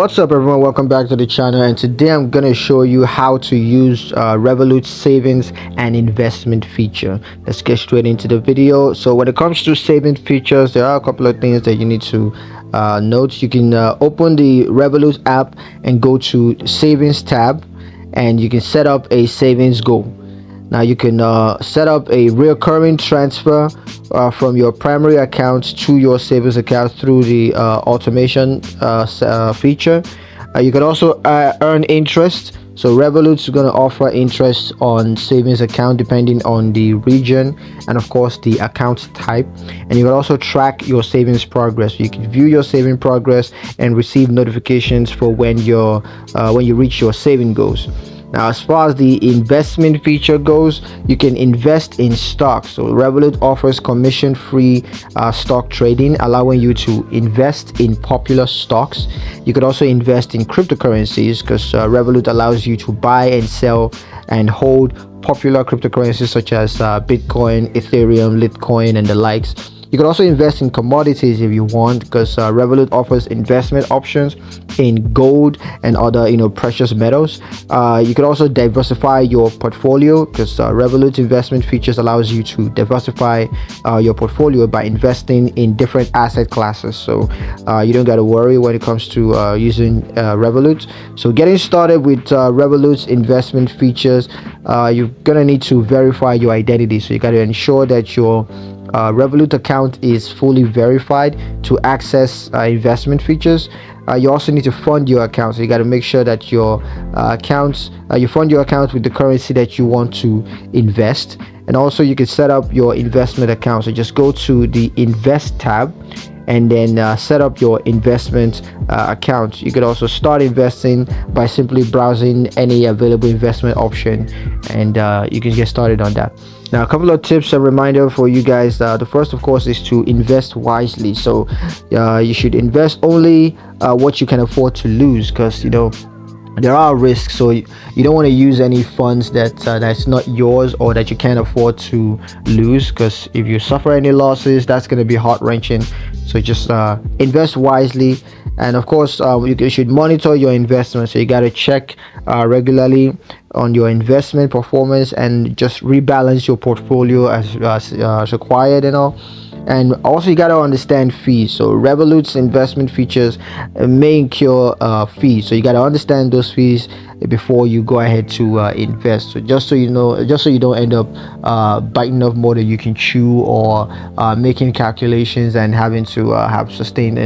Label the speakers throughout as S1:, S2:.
S1: What's up everyone, welcome back to the channel, and today I'm going to show you how to use Revolut savings and investment feature. Let's get straight into the video. So when it comes to saving features, there are a couple of things that you need to note. You can open the Revolut app and go to savings tab, and you can set up a savings goal. Now you can set up a recurring transfer from your primary account to your savings account through the automation feature. You can also earn interest. So Revolut's going to offer interest on savings account depending on the region and of course the account type. And you can also track your savings progress. You can view your saving progress and receive notifications for when you reach your saving goals. Now, as far as the investment feature goes, you can invest in stocks. So Revolut offers commission-free stock trading, allowing you to invest in popular stocks. You could also invest in cryptocurrencies because Revolut allows you to buy and sell and hold popular cryptocurrencies such as Bitcoin, Ethereum, Litecoin, and the likes. You can also invest in commodities if you want, because Revolut offers investment options in gold and other precious metals. You can also diversify your portfolio because Revolut investment features allows you to diversify your portfolio by investing in different asset classes. So you don't got to worry when it comes to using Revolut. So getting started with Revolut's investment features, you're gonna need to verify your identity. So you got to ensure that your Revolut account is fully verified to access investment features. You also need to fund your account, so you got to make sure that your you fund your account with the currency that you want to invest. And also you can set up your investment account. So just go to the invest tab and then set up your investment account. You could also start investing by simply browsing any available investment option, and you can get started on that. Now, a couple of tips and reminder for you guys. The first, of course, is to invest wisely. So you should invest only what you can afford to lose, because there are risks. So you don't want to use any funds that's not yours or that you can't afford to lose, because if you suffer any losses, that's going to be heart-wrenching. So just invest wisely. And of course, you should monitor your investments. So you got to check regularly on your investment performance and just rebalance your portfolio as required and all. And also you got to understand fees. So Revolut's investment features may incur fees, so you got to understand those fees before you go ahead to invest. So just so you don't end up biting off more than you can chew, or making calculations and having to have sustained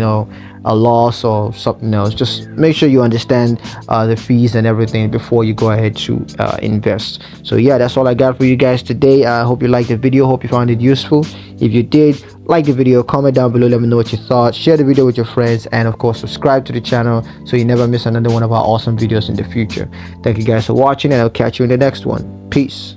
S1: a loss or something else. Just make sure you understand the fees and everything before you go ahead to invest. So yeah, that's all I got for you guys today. I hope you liked the video, hope you found it useful. If you did, like the video, comment down below, let me know what you thought, share the video with your friends, and of course subscribe to the channel so you never miss another one of our awesome videos in the future. Thank you guys for watching, and I'll catch you in the next one. Peace.